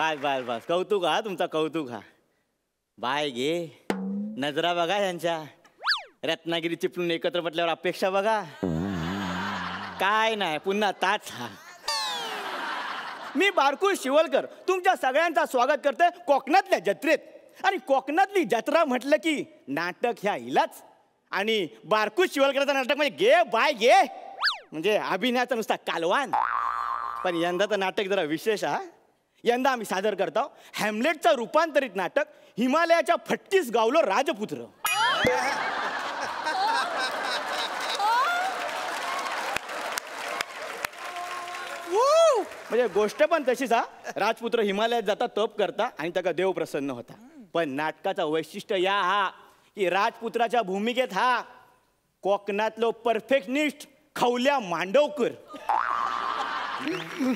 बस बस बस कौतुक हा तुमचा कौतुक हा. बाय गे नजरा बघा यांच्या रत्नागिरी चिपळून एकत्र म्हटल्यावर अपेक्षा बघा. काय नाही पुन्हा ताच हा. मी बारकू शिवलकर तुमच्या सगळ्यांचा स्वागत करते कोकणातल्या जत्रेत. आणि कोकणातली जत्रा म्हटलं की नाटक ह्या इलाच. आणि बारकू शिवलकरचं नाटक म्हणजे गे बाय गे म्हणजे अभिनयाचा नुसता कालवान. पण यंदाचं नाटक जरा विशेष हा. यंदा आम्ही सादर करतो हॅमलेटचं रूपांतरित नाटक हिमालयाच्या फट्टीस गावलो राजपुत्र. म्हणजे गोष्ट पण तशीच हा. राजपुत्र हिमालयात जाता तप करता आणि त्याचा देव प्रसन्न होता. पण नाटकाचं वैशिष्ट्य या हा की राजपुत्राच्या भूमिकेत हा कोकणातलो परफेक्टनिस्ट खवल्या मांडवकर.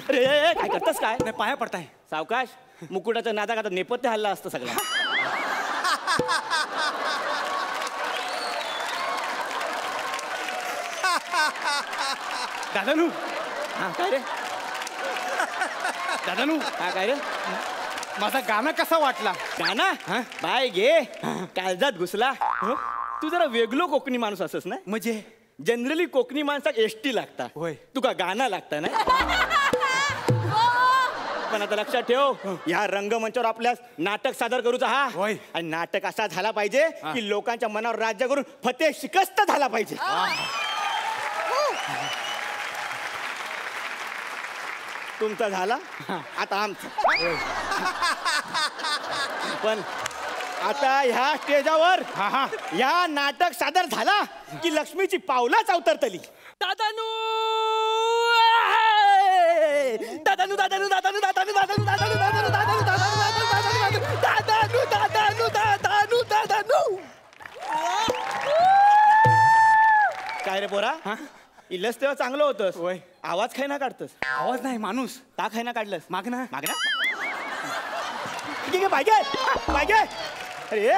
अरे काय करतस काय नाही पाया पडताय सावकाश. मुकुटाचं नादा आता नेपथ्य हल्ला असतं सगळं. दादानू हा काय रे दादानू हा काय रे माझा गाणं कसा वाटला. गाणं बाय गे काळजात घुसला. तू जरा वेगळो कोकणी माणूस असस ना. म्हणजे जनरली कोकणी माणसाक एसटी लागता होय. तुका गाणं लागतं ना. पण आता लक्षात ठेव ह्या रंगमंचावर आपल्यास नाटक सादर करूचा हा. होय. आणि नाटक असा झाला पाहिजे की लोकांच्या मनावर राज्य करून फते शिकस्त झाला पाहिजे. तुमचा झाला आता आमचा. पण आता ह्या स्टेजावर या नाटक सादर झाला की लक्ष्मीची पावलाच अवतरतली. दादानू दादानू दादानू दादानू दादानू दादानू दादानू दादानू दादानू दादानू दादानू दादानू दादानू. काय रे पोरा इलस तेव्हा चांगलं होतंस. होय. आवाज खाय ना काढतस. आवाज नाही माणूस ता खाय ना काढलंस. मागना मागना ठीक आहे पाहिजे पाहिजे. अरे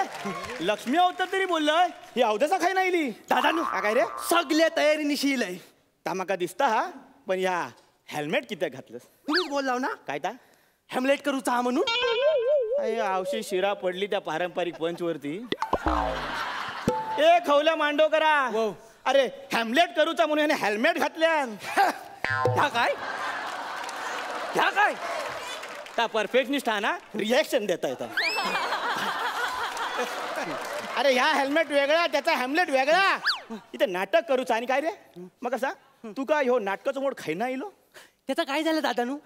लक्ष्मी अवतर तरी बोललोय ही अवधसा खाय नाही इली. दादानू काय रे सगळ्या तयारीनिशी येईल. तामाका दिसता हा. पण या हेल्मेट किती घातलंस. तुम्हीच बोललाव ना काय ता हॅमलेट करूचा हा म्हणून. आवशी शिरा पडली त्या पारंपरिक पंच वरती. ए खवल्या मांडो करा. अरे हॅमलेट करूचा म्हणून हेल्मेट घातल्यान. ह्या काय ह्या काय ता परफेक्टनिस्ट हा ना रिॲक्शन देता येतं. अरे ह्या हेल्मेट वेगळा त्याचा हॅमलेट वेगळा. इथं नाटक करूचा आणि काय रे मग कसा तू का ह्यो नाटकाचं मोड खायना येलो. त्याचं काय झालं दादानू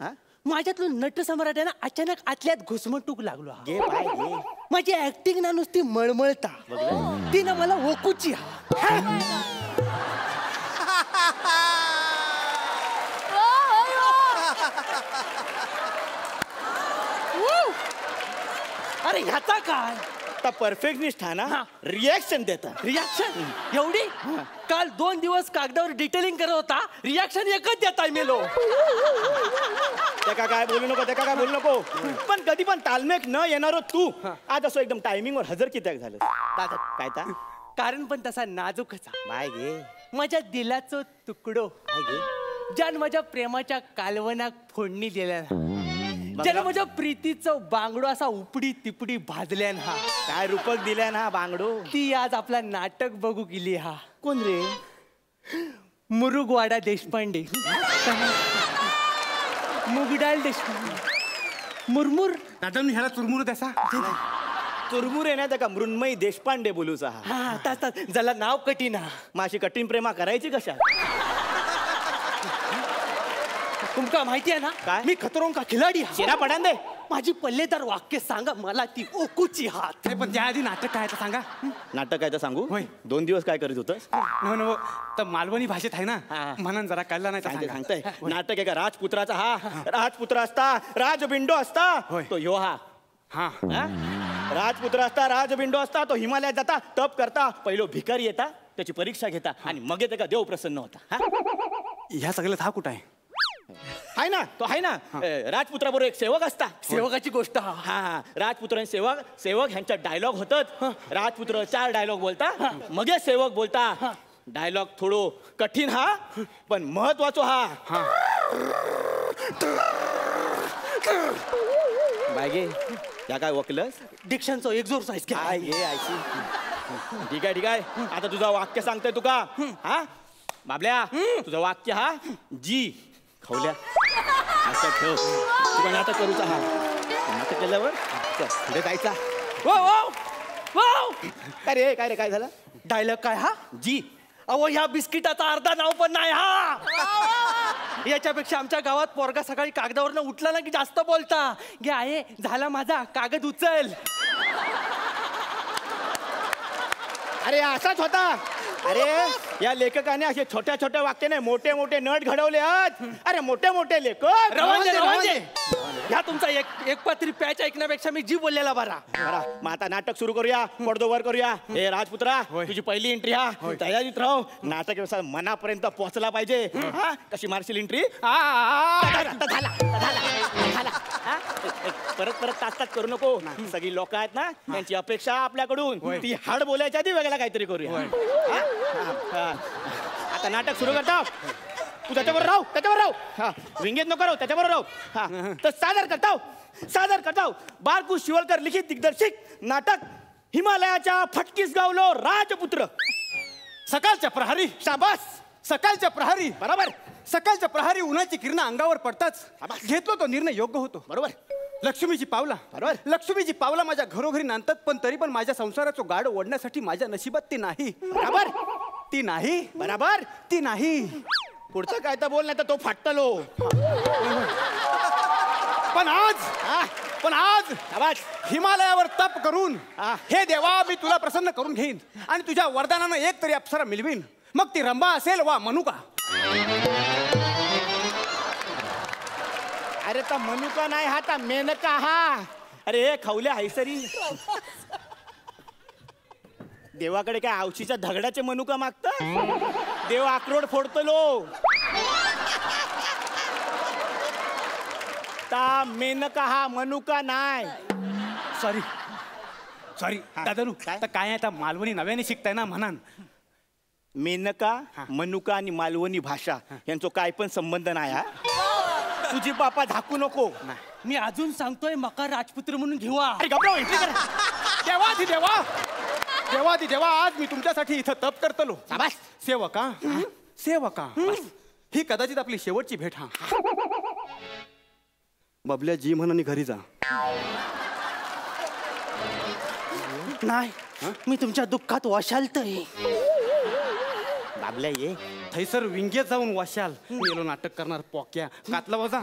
माझ्यातलो नट सम्राट आहे ना अचानक आतल्यात घुसमटूक लागलो. घे बाय घे. माझी ऍक्टिंग ना नुसती मळमळता ती ना मला ओकूची अरे ह्याचा काय परफेक्टनिस्ट हा ना रिॲक्शन देता. रिॲक्शन एवढी काल 2 दिवस कागदावर डिटेलिंग करत होता रिॲक्शन एकच देताय मेलो. त्याका काय बोलू नको त्याका काय बोलू नको. पण कधी पण तालमेक न येणारो तू आज असं एकदम टायमिंग वर हजर कित्याक झालं. दादा काय ता कारण पण तसा नाजूकच बाय घे. माझ्या दिलाचो तुकडो काय घे ज्यानं माझ्या प्रेमाच्या कालवनाक फोडणी दिल्या ज्यानं माझ्या प्रीतीचं बांगडो असा उपडी तिपडी भाजल्यान हा. काय रूपक दिल्या ना बांगडो. ती आज आपला नाटक बघू गेली हा. कोण रे मुरुगवाडा देशपांडे मुगडाल देशपांडे मुरमुर. दादानू ह्याला चुरमुर त्याचा चुरमुर आहे ना त्या का मृण्मयी देशपांडे बोलूचा हा. हा तास ज्याला नाव कठीण हा. माशी कठीण प्रेमा करायची कशा. तुमका माहिती आहे ना काय? मी खतरों का खिलाडी हा. शिरा पडान दे. माझी पल्लेदार वाक्य सांगा मला ती ओकूची हात. पण त्याआधी नाटक काय तर सांगा. नाटक काय तर सांगू. होय. 2 दिवस काय करीत होतस. नव तर मालवणी भाषेत आहे ना म्हणून जरा कळला नाही तर सांगते सांगा. सांगताय नाटक आहे का राजपुत्राचा हा. राजपुत्र असता राजबिंडो असता तो ह्यो हा. हा राजपुत्र असता राजबिंडो असता तो हिमालयात जाता तप करता पहिलो भिकारी येता त्याची परीक्षा घेता आणि मग येते का देव प्रसन्न होता. ह्या सगळ्यात हा कुठं आहे. आहे ना तो आहे ना राजपुत्राबरोबर एक सेवक असता. सेवकाची गोष्ट हा. हा राजपुत्र आणि सेवक सेवक ह्यांच्या डायलॉग होतात. राजपुत्र 4 डायलॉग बोलता मग सेवक बोलता. डायलॉग थोडो कठीण हा पण महत्वाचो हा. बायगे या काय वकलस डिक्शनचं एक जोर साईज काय हे आयशी ठीक आहे ठीक आहे आता तुझं वाक्य सांगतोय तुका हा बाबल्या तुझं वाक्य हा जी खवल्या असं ठेव तुला नाटक करूचा हा नाटक केल्यावर चल, पुढे जायचा काय रे काय झालं डायलॉग काय हा जी अहो ह्या बिस्किटाचा अर्धा नाव पण नाही हा याच्यापेक्षा आमच्या गावात पोरगा सकाळी कागदावरनं उठला ना की जास्त बोलता गे आहे झाला माझा कागद उचल. अरे असाच होता अरे या लेखकाने असे छोट्या छोट्या वाक्याने मोठे मोठे नट घडवले आहेत अरे मोठे मोठे लेखक रवांजे ह्या तुमचा एक पत्री पॅच ऐकण्यापेक्षा मी जी बोललेला बरा. बरा मग आता नाटक सुरू करूया पडदोवर करूया हे राजपुत्रा तुझी पहिली एंट्री हा तयारीत राहू नाटक व्यवसाय मनापर्यंत पोहोचला पाहिजे हा कशी मार्शल एंट्री परत परत तास करू नको सगळी लोक आहेत ना त्यांची अपेक्षा आपल्याकडून ती हाड बोलायच्या आधी वेगळा काहीतरी करूया आता नाटक सुरू करता तू त्याच्यावर राहू हा विंगेत नको राहू त्याच्यावर राहू हा तर सादर करताव बाळकू शिवलकर लिखित दिग्दर्शित नाटक हिमालयाच्या फटकीस गावलो राजपुत्र. सकाळच्या प्रहरी शाबास सकाळच्या प्रहरी बरोबर सकाळच्या प्रहरी उन्हाची किरणं अंगावर पडताच घेतलो तो निर्णय योग्य होतो. बरोबर लक्ष्मीची पावला बरोबर लक्ष्मीची पावला माझ्या घरोघरी नांदतात पण तरी पण माझ्या संसाराचं गाड ओढण्यासाठी माझ्या नशिबात ती नाही. बरोबर ती नाही बरोबर ती नाही. पुढचं काय तर बोल नाही तर तो फाटतलो पण आज शाबास हिमालयावर तप करून हा. हे देवा मी तुला प्रसन्न करून घेईन आणि तुझ्या वरदानानं एक तरी अप्सरा मिळवीन मग ती रंभा असेल वा मनुका. अरे तर मनुका नाही हा तर मेनका हा अरे खवल्या हैसरी देवाकडे काय आवशीच्या दगडाचे मनुका मागत देव आक्रोड फोडतलो ता मेनका हा मनुका नाही. सॉरी दादानू आता काय आता मालवणी नव्याने शिकताय ना म्हणान. मेनका मनुका आणि मालवणी भाषा यांचा काय पण संबंध नाही हा तुझी बापा झाकू नको. मी अजून सांगतोय मका राजपुत्र म्हणून घेवा. अरे गबराव एंट्री कर देवा आज मी तुमच्यासाठी इथं तप करतलो. सेवका ही कदाचित आपली शेवटची भेट. हा बबल्या जी म्हणून घरी जा. नाही मी तुमच्या दुःखात वशालतय. बाबल्या ये थैसर विंगेत जाऊन वाशाल गेलो नाटक करणार पोक्या कातला वजा.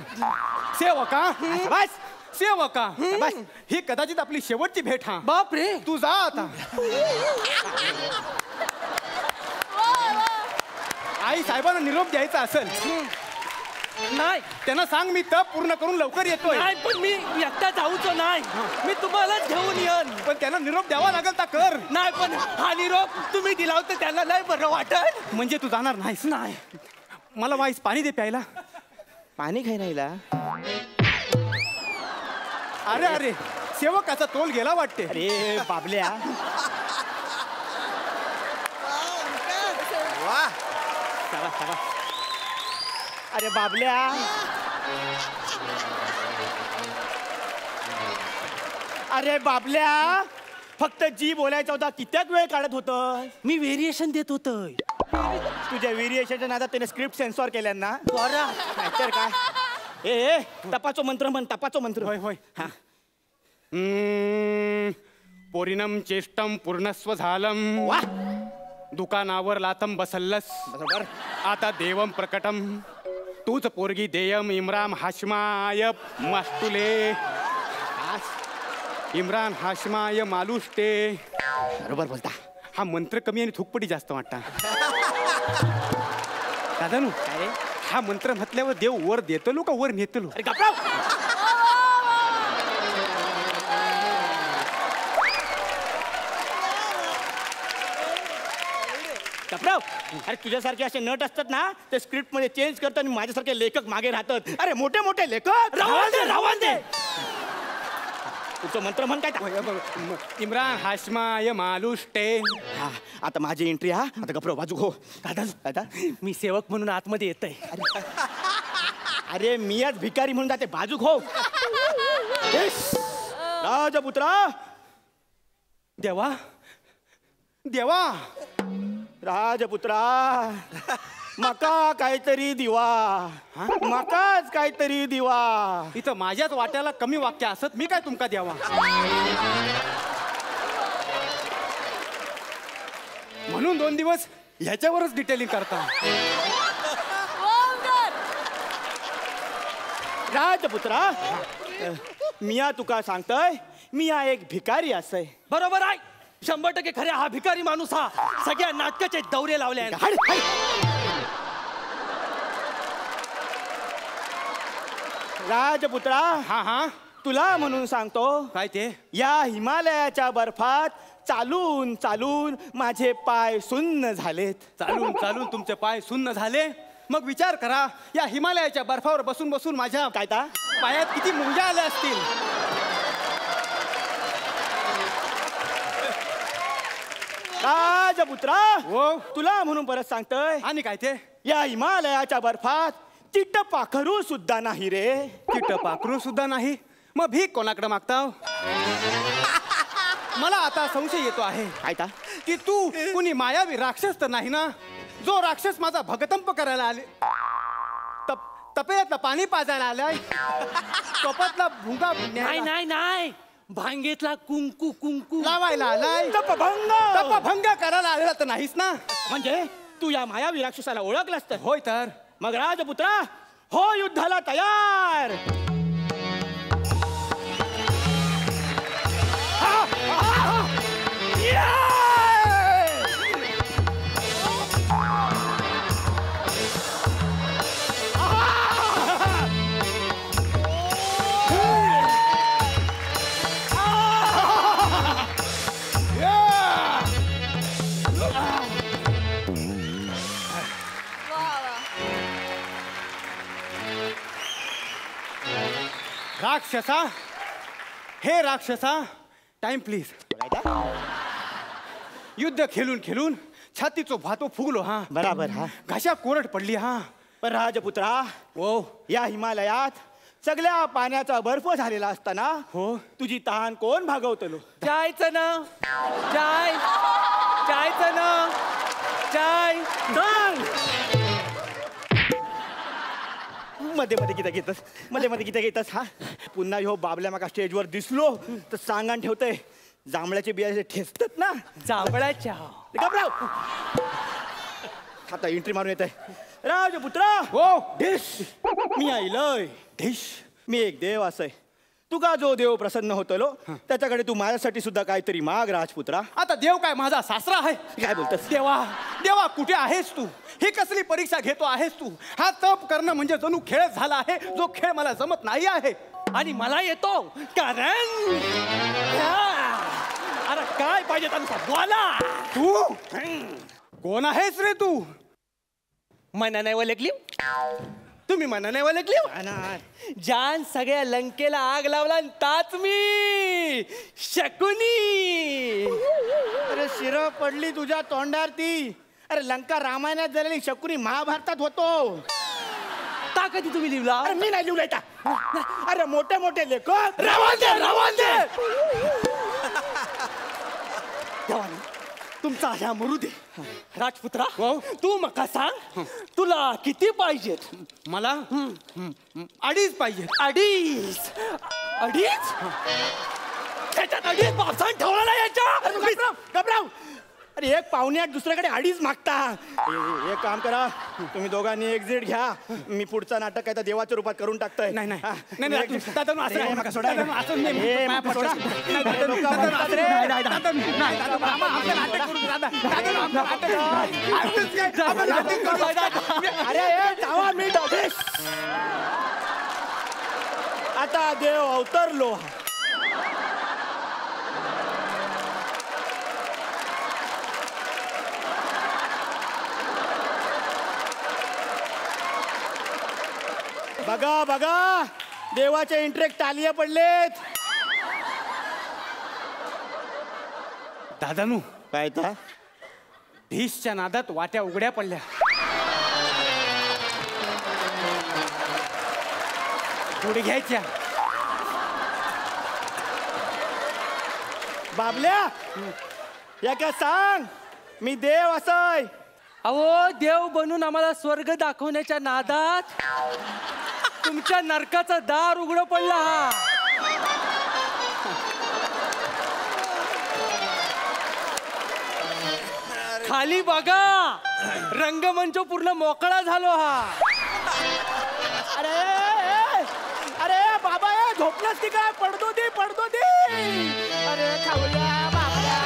सेवका ही कदाचित आपली शेवटची भेट. हा बाप रे तू जा आता. आई साहेबांना निरोप द्यायचा असेल नाही त्यांना सांग मी तप पूर्ण करून लवकर येतोय. नाही पण मी एकटा जाऊच नाही मी तुम्हालाच घेऊन येईन. पण त्यांना निरोप द्यावा लागेल तर कर. नाही पण हा निरोप तुम्ही दिला होता त्यांना लय बरं वाटल. म्हणजे तू जाणार नाहीस. नाही मला वाईस पाणी दे प्यायला. पाणी खाई राहिला अरे सेवकाचा तोल गेला वाटते. अरे बाबल्या अरे बाबल्या अरे बाबल्या फक्त जी बोलायचा होता कित्याक वेळ काढत होत. मी व्हेरिएशन देत होतोय. तुझ्या व्हेरिएशनच्या नादात त्याने स्क्रिप्ट सेन्सॉर केल्या ना बरं नाहीतर काय ए तपाचो मंत्र म्हण तपाचो मंत्र. होय हा पोरिनम चेष्टम पूर्णस्व झालम वा दुकानावर लातम बसल्लस बरोबर आता देवम प्रकटम तूच पोरगी देयम इम्रान हाशमाय मास्तुले इम्रान हाशमाय मालुष्टे. बरोबर बोलता. हा मंत्र कमी आणि थुकपटी जास्त वाटता. दादानू काय हा मंत्र म्हटल्यावर देव वर देतलो का वर नेतलो. अरे गप्राव गप्राव अरे तुझ्यासारखे असे नट असतात ना ते स्क्रिप्ट मध्ये चेंज करतात आणि माझ्यासारखे लेखक मागे राहतात. अरे मोठे मोठे लेखक रावण दे तुझं मंत्र म्हण काय इम्रान हाशमाय मालुष्टे. हा आता माझी एंट्री हा आता गप्राव बाजू हो दादा दादा मी सेवक म्हणून आतमध्ये येतय. अरे मी आज भिकारी म्हणून जाते बाजू हो राजपुत्रा देवा देवा राजपुत्रा मका काहीतरी दिवा मकाच काहीतरी दिवा. इथं माझ्याच वाट्याला कमी वाक्य असत मी काय तुमका द्यावा. म्हणून 2 दिवस ह्याच्यावरच डिटेलिंग करता. राजपुत्रा मिया तुका सांगतोय मिया एक भिकारी असय. बरोबर आहे. 100% खरे हा भिकारी माणूस हा सगळ्या नाटकाचे दौरे लावले आहेत. हाड, हाड. राजपुत्रा हा तुला म्हणून सांगतो काय ते या हिमालयाच्या बर्फात चालून चालून माझे पाय सुन्न झालेत. चालून चालून तुमचे पाय सुन्न झाले. मग विचार करा या हिमालयाच्या बर्फावर बसून बसून माझ्या काय ता पायात किती मुंग्या आल्या असतील. राजपुत्रा हो तुला म्हणून परत सांगतोय आणि काय ते या हिमालयाच्या बर्फात चिट्ट पाखरू सुद्धा नाही रे. किट पाखरू सुद्धा नाही. मग भीक कोणाकडे मागता. मला आता संशय येतो आहे काय ता की तू कुणी मायावी राक्षस तर नाही ना जो राक्षस माझा भगतंप करायला आले. तपेतलं पाणी पाजायला आलाय. कपातला भुंगा नाही नाही नाही भांगेतला कुंकू कुंकू लावायला आलाय. तपभंग करायला आलेला तर नाहीस ना. म्हणजे तू या मायावी राक्षसाला ओळखलास तर. होय तर मग राजपुत्रा हो युद्धाला तयार. राक्षसा हे राक्षसा टाइम प्लीज. युद्ध खेळून खेळून छातीचो भातो फुगलो हा. बराबर हा. घशा कोरड पडली हा. पण राजपुत्रा हो या हिमालयात सगळ्या पाण्याचा बर्फ झालेला असताना हो तुझी तहान कोण भागवतलो. जायचं ना जाय जायचं ना जाय मध्ये मध्ये किती घेतस मध्ये मध्ये किती घेतस हा. पुन्हा ह्यो बाबल्या माका स्टेजवर दिसलो तर सांगान ठेवतय जांभळ्याचे बियाचे ठेचतात ना जांभळाच्या. घाबराव आता एंट्री मारून येत आहे. राजपुत्रा हो ढिश मी आईलय ढिश. मी एक देव असय. तुका जो देव प्रसन्न होतलो त्याच्याकडे तू माझ्यासाठी सुद्धा काहीतरी माग राजपुत्रा. आता देव काय माझा सासरा आहे. काय बोलतस. देवा देवा कुठे आहेस तू. ही कसली परीक्षा घेतो आहेस तू. हा तप करणं म्हणजे जणू खेळ झाला आहे जो खेळ मला जमत नाही आहे. आणि मला येतो कारण अरे काय पाहिजे त्यांचा बोला. तू कोण आहेस रे तू. मना नाही ओळखली तुम्ही मना नाही ओळखली. जान सगळ्या लंकेला आग लावला आणि ताच मी शकुनी. अरे शिर पडली तुझ्या तोंडार ती. अरे लंका रामायणात झालेली शकुनी महाभारतात होतो. ता कधी तुम्ही लिहिला. अरे मी नाही लिहिलंय ता. अरे मोठे मोठे लेखक रवांदे रवांदे तुमचा ह्या मरू दे. राजपुत्रा तू मका सांग तुला किती पाहिजेत. मला 2.5 पाहिजे. 2.5 2.5 त्याच्यात 2.5 पावसान ठेवला नाही याच्या. घबराव. अरे एक पाहुण्यात दुसऱ्याकडे 2.5 मागता. एक काम करा तुम्ही दोघांनी एक्झिट घ्या. मी पुढचं नाटक काय तर देवाच्या रूपात करून टाकतोय. नाही नाही हा, नाही मी नाही exit- दादा, असं ए, नाही. नका सोडा. दादा, असं नाही. ए, माया नका सोडा. सोडा. नाही, दादा, लोकं दादा, म्हणतात रे. नाही, दादा, नाही, दादा, आम्हाला नाटक करू, दादा. दादा, आम्हाला नाटक करू. आम्हीच काय, आम्हाला नाटक करू. अरे ए, जावा मी डॉगेश. आता देव अवतरलो. बघा बघा देवाच्या इंटरेक्ट टालिया पडलेत. दादानू काय ता ढीसच्या नादात वाट्या उघड्या पडल्या. पुढे घ्यायच्या. बाबल्या या काय सांग मी देव असय. अहो देव बनून आम्हाला स्वर्ग दाखवण्याच्या नादात तुमच्या नरकाचं दार उघडं पडला हा. खाली बघा रंगमंच पूर्ण मोकळा झालो हा. अरे अरे बाबा झोपलास की काय? पडतो दे अरे खाऊया बाबल्या.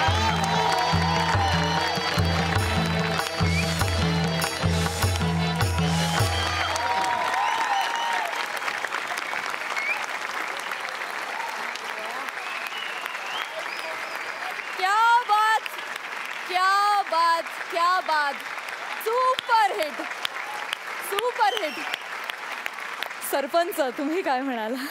क्या बात सुपर हिट. सरपंच तुम्ही काय म्हणाला?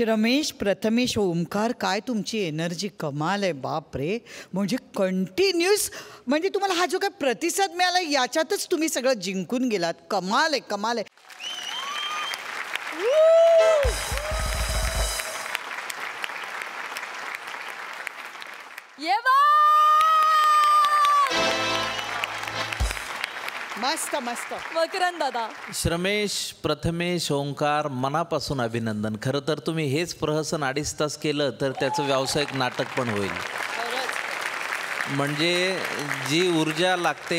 रमेश प्रथमेश ओमकार काय तुमची एनर्जी कमाल आहे बाप रे. म्हणजे कंटिन्यूस म्हणजे तुम्हाला हा जो काय प्रतिसाद मिळाला याच्यातच तुम्ही सगळं जिंकून गेलात. कमाल आहे. ये मस्त मकरंद दादा. श्रमेश प्रथमेश ओंकार मनापासून अभिनंदन. खरं तर तुम्ही हेच प्रहसन 2.5 तास केलं तर त्याचं व्यावसायिक नाटक पण होईल. म्हणजे जी ऊर्जा लागते,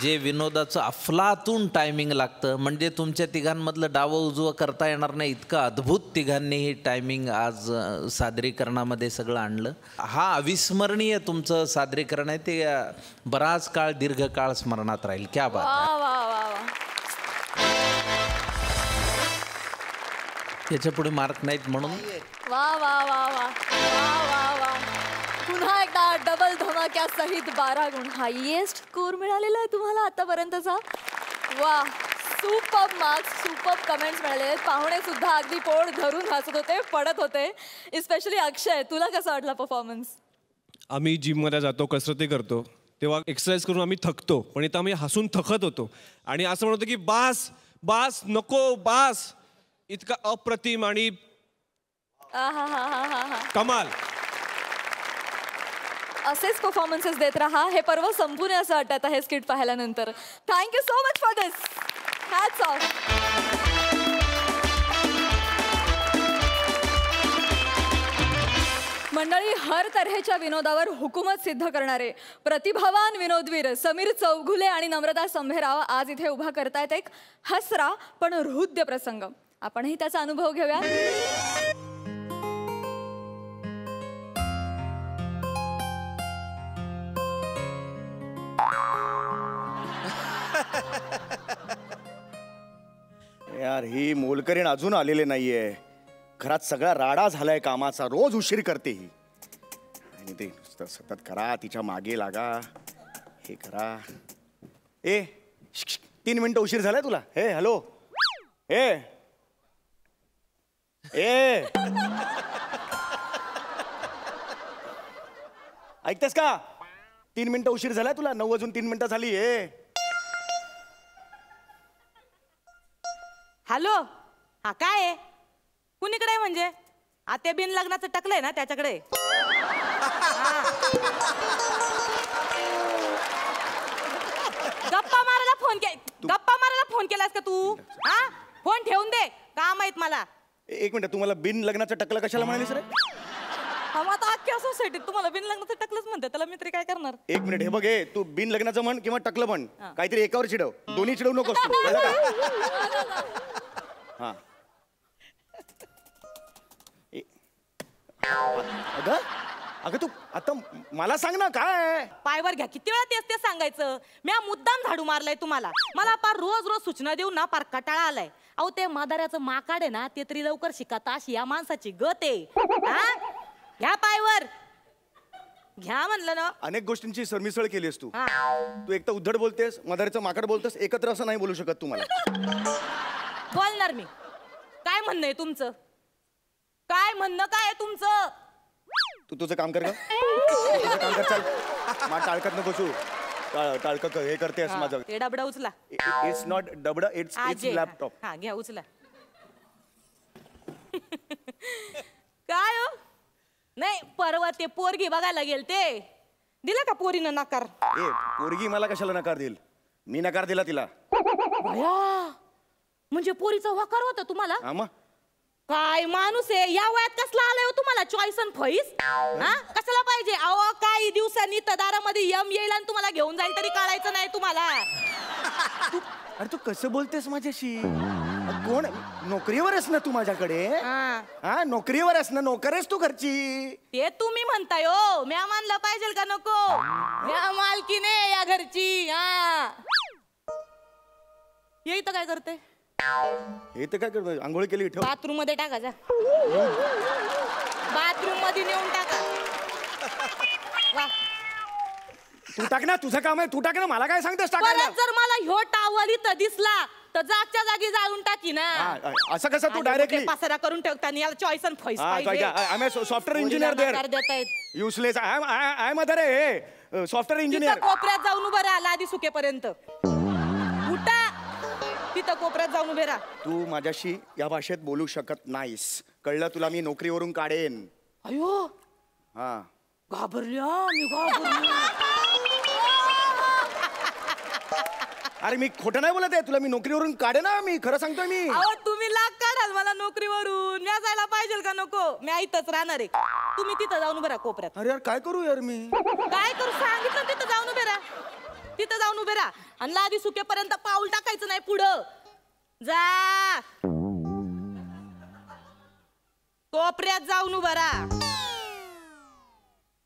जे विनोदाचं अफलातून टायमिंग लागतं, म्हणजे तुमच्या तिघांमधलं डावं उजवं करता येणार नाही इतकं अद्भुत तिघांनी हे टायमिंग आज सादरीकरणामध्ये सगळं आणलं. हा अविस्मरणीय तुमचं सादरीकरण आहे. ते बराच काळ दीर्घकाळ स्मरणात राहील. क्या बात आहे. वा. याच्या पुढे मार्क नाहीत म्हणून वा. पुन्हा एकदा डबल धमाक्यासहित 12 गुण. हायेस्ट स्कोर मिळालेला आहे तुम्हाला आतापर्यंतचा. वा सुपर मार्क्स, सुपर कमेंट्स मिळाले आहेत. पाहुणे सुद्धा अगदी पोट धरून हसत होते, पडत होते. स्पेशली अक्षय, तुला कसा वाटला परफॉर्मन्स? आम्ही जिममध्ये जातो, कसरती करतो, तेव्हा एक्सरसाइज करून आम्ही थकतो, पण इथं आम्ही हसून थकत होतो आणि असं म्हणतो की बास नको बास. इतका अप्रतिम आणि कमाल. असेच परफॉर्मन्सेस देत राहा. हे पर्व संपू नये असं वाटत आहे स्किट पाहिल्यानंतर. Thank you so much for this. Hats off. मंडळी, हर तऱ्हेच्या विनोदावर हुकूमत सिद्ध करणारे प्रतिभावान विनोदवीर समीर चौघुले आणि नम्रता संभेराव आज इथे उभा करतायत एक हसरा पण हृद्य प्रसंग. आपणही त्याचा अनुभव घेऊया. यार ही मोलकरीण अजून आलेले नाहीये. घरात सगळा राडा झालाय कामाचा. रोज उशीर करते ही. आणि ते नुसतं सतत करा, तिच्या मागे लागा, हे करा. 3 मिनिटं उशीर झालाय तुला. हे हॅलो ऐकतेस का? 3 मिनिटं उशीर झालाय तुला. 9 वाजून 3 मिनिटं झाली. हॅलो, हा काय आहे? कुणीकडे म्हणजे? ते बिन लग्नाचं टकलंय ना त्याच्याकडे. गप्पा मारायला फोन केलास का तू? हा फोन ठेवून दे, काम आहेत मला. 1 मिनिट, तुम्हाला बिन लग्नाचं टकलं कशाला म्हणालीस रे? आता अख्ख्या सोसायटीत तुम्हाला बिन लग्नाचं टकलंच म्हणते. त्याला मी तरी काय करणार? 1 मिनिट, हे बघ, हे तू बिन लग्नाचं म्हण किंवा टकलं म्हण, काहीतरी एकावर चिडव. दोन्ही चिडवू नकोस तू. हा अगं तू आता मला सांग ना काय? पायवर घ्या. किती वेळा तेच तेच सांगायचं? मी मुद्दाम झाडू मारलाय तुम्हाला. मला पार रोज सूचना देऊन ना पार कटाळा आलाय. अहो ते मादाऱ्याचं माकाड आहे ना, ते तरी लवकर शिकाता अशी या माणसाची गत आहे. घ्या पायवर घ्या म्हणलं ना. अनेक गोष्टींची सरमिसळ केलीस तू. तू एक तर उद्धट बोलतेस, मदारीचं माकड बोलतेस. एकत्र असं नाही बोलू शकत तुम्हाला. बोलणार मी. काय म्हणणं आहे तुमचं? काय म्हणणं काय आहे तुमचं? तू तुझं काम कर का? तुझं काम कर. चल, मला टाळकत नको तू. टाळक हे करतेस माझं. हे डबडा उचला. इट्स नॉट डबडा, इट्स लॅपटॉप. हा घ्या उचला. काय हो नाही परवा ते पोरगी बघायला गेल ते दिला का पोरीनं नकार? ए पोरगी मला कशाला नकार देईल? मी नकार दिला तिला. भया म्हणजे पोरीचा होकार होता तुम्हाला? हा मग काय माणूस आहे, या वयात कसला आलाय हो तुम्हाला चॉईस अँड फॉईस? हा कशाला पाहिजे? अहो काही दिवसांनी दारामध्ये यम येईल आणि तुम्हाला घेऊन जाईल तरी कळायचं नाही तुम्हाला. अरे तू कसं बोलतेस माझ्याशी? कोण नोकरीवर आहेस ना तू माझ्याकडे? हा नोकरीवर आहेस ना, नोकर आहेस तू घरची. ते तुम्ही म्हणताय हो, म्या मानलं पाहिजे का नको? म्या मालकीने या घरची. हा ये इथं काय करते? हे तर काय करतो? आंघोळ केली ठेव. बाथरूम मध्ये टाका जा. बाथरूम मध्ये नेऊन टाका. वा तू टाक ना, तुझं काम आहे तू टाक ना, मला काय सांगतेस टाकायला? परत जर मला ह्यो टावल इथं दिसला तर जागच्या जागी जाळून टाकी ना. असं कसं तू डायरेक्टली पसारा करून ठेवता याला चॉईस अँड फॉईस पाहिजे. Software engineer there useless I mother आहे सॉफ्टवेअर इंजिनियर. कोपऱ्यात जाऊन उभं राहा आधी सुकेपर्यंत. उठा तिथं कोपऱ्यात जाऊन उभे राहा. तू माझ्याशी या भाषेत बोलू शकत नाहीस, कळलं तुला? मी नोकरीवरून काढेन. अयो हा घाबरल्या मी घाबरली. अरे मी खोटं नाही बोलत आहे, तुला मी नोकरीवरून काढे ना, मी खरं सांगतोय मी. अहो तुम्ही लाग काढाल मला नोकरीवरून, म्या जायला पाहिजे का नको? म्या इथंच राहणार आहे. तुम्ही तिथं जाऊन उभे राहा कोपऱ्यात. अरे यार काय करू यार मी? काय करू सांगितलं? तिथं जाऊन उभे राहा. तिथं जाऊन उभे राहा आणि लादी सुकेपर्यंत पाऊल टाकायचं नाही पुढं. जा कोपऱ्यात जाऊन उभं राहा.